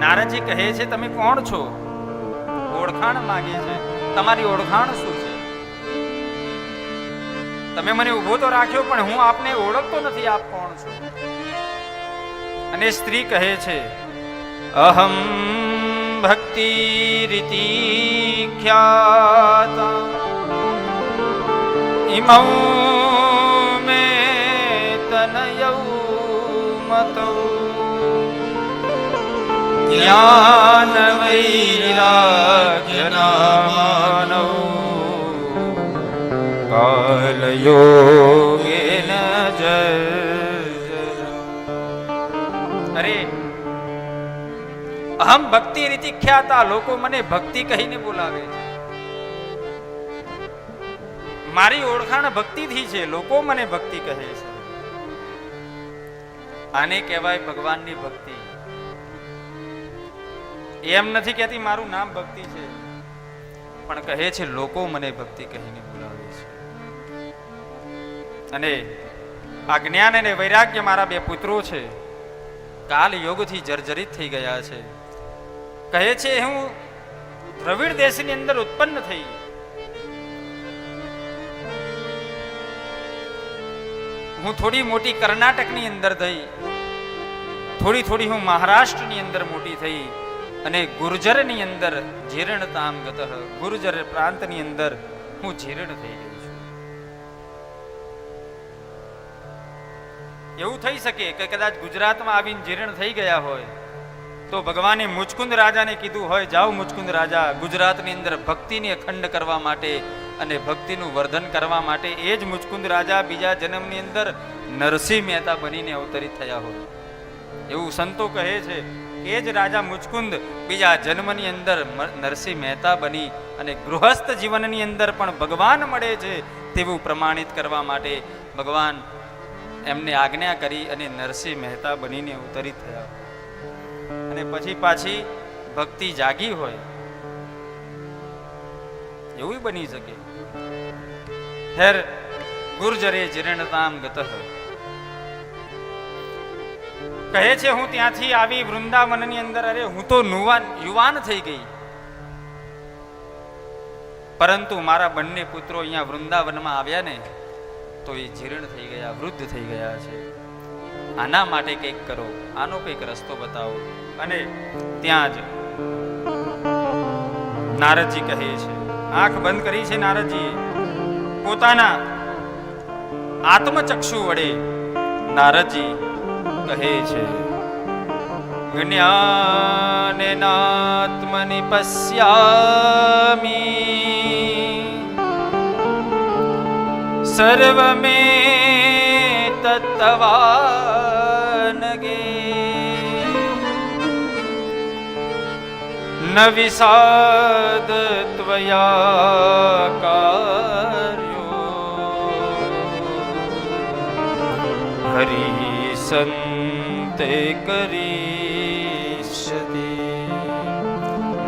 નારદજી કહે છે, તમે કોણ છો? ઓળખાણ માંગે છે. તમારી ઓળખાણ શું છે? તમે મને ઉભો તો રાખ્યો, પણ હું આપને ઓળખતો નથી. આપ કોણ છો? અને સ્ત્રી કહે છે, અહમ ભક્તિ રીતિ ખ્યાતા ઇમૌ મે તનયૌ મતો જ્ઞાન વૈરાગ્ય નામાનો કાલયોગેન જય. અરે અહમ ભક્તિ રીતિ ખ્યાતા, લોકો મને ભક્તિ કહીને બોલાવે છે. મારી ઓળખાણ ભક્તિથી છે. લોકો મને ભક્તિ કહે છે. આને કહેવાય ભગવાનની ભક્તિ. એમ નથી કહેતી મારું નામ ભક્તિ છે, પણ કહે છે લોકો મને ભક્તિ કહીને બોલાવે છે. અને આ જ્ઞાન અને વૈરાગ્ય મારા બે પુત્રો છે, કાલ યોગથી જર્જરિત થઈ ગયા છે. કહે છે હું દ્રવિડ દેશની અંદર ઉત્પન્ન થઈ, હું થોડી મોટી કર્ણાટકની અંદર થઈ, થોડી થોડી હું મહારાષ્ટ્રની અંદર મોટી થઈ, અને ગુર્જરની અંદર જીર્ણતામ ગતઃ, ગુર્જર પ્રાંતની અંદર હું જીર્ણ થઈ ગઈ છું. એવું થઈ શકે કે કદાચ ગુજરાતમાં આવીને જીર્ણ થઈ ગયા હોય તો ભગવાને મુચકુંદ રાજાને કીધું હોય, જાઓ મુચકુંદ રાજા, ગુજરાતની અંદર ભક્તિને અખંડ કરવા માટે અને ભક્તિનું વર્ધન કરવા માટે એ જ મુચકુંદ રાજા બીજા જન્મની અંદર નરસિંહ મહેતા બનીને અવતરિત થયા હોય. એવું સંતો કહે છે કે એ જ રાજા મુચકુંદ બીજા જન્મની અંદર નરસિંહ મહેતા બની અને ગૃહસ્થ જીવનની અંદર પણ ભગવાન મળે છે તેવું પ્રમાણિત કરવા માટે ભગવાન એમને આજ્ઞા કરી અને નરસિંહ મહેતા બનીને અવતરિત થયા. અને પછી પાછી ભક્તિ જાગી હોય એવું બની શકે. ખેર ગુર્જરે જીર્ણતામ ગતઃ કહે છે હું ત્યાંથી આવી વૃંદાવનની અંદર, અરે હું તો યુવાન થઈ ગઈ, પરંતુ મારા બંને પુત્રો અહીંયા વૃંદાવનમાં આવ્યા ને તો એ જીર્ણ થઈ ગયા, વૃદ્ધ થઈ ગયા છે. આના માટે કંઈક કરો, આનો કંઈક રસ્તો બતાવો. અને ત્યાં જ નારદજી કહે છે, આંખ બંધ કરી છે નારદજી, પોતાના આત્મચક્ષુ વડે નારદજી કહે છે, જ્ઞાનેનાત્મનિ પશ્યામિ સર્વમે તત્તવાનગે ન વિષાદ ત્વયા કાર્યો હરિ સંતે કરીષ્યતિ.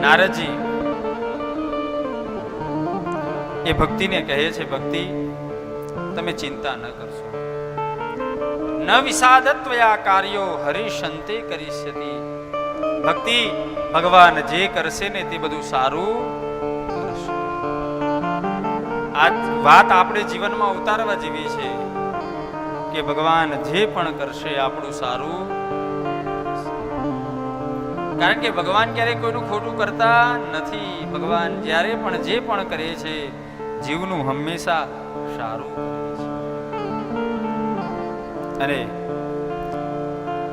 નારદજી એ ભક્તિને કહે છે, ભક્તિ તમે ચિંતા ન કરશો, ન વિષાદત્વયા કાર્યો હરિશંતે કરીષ્યતિ. ભક્તિ ભગવાન જે કરશે ને તે બધું સારું કરશે. આ વાત આપણે જીવનમાં ઉતારવા જેવી છે કે ભગવાન જે પણ કરશે આપણું સારું, કારણ કે ભગવાન ક્યારેય કોઈનું ખોટું કરતા નથી. ભગવાન જ્યારે પણ જે પણ કરે છે જીવનું હંમેશા સારું કરે છે. અને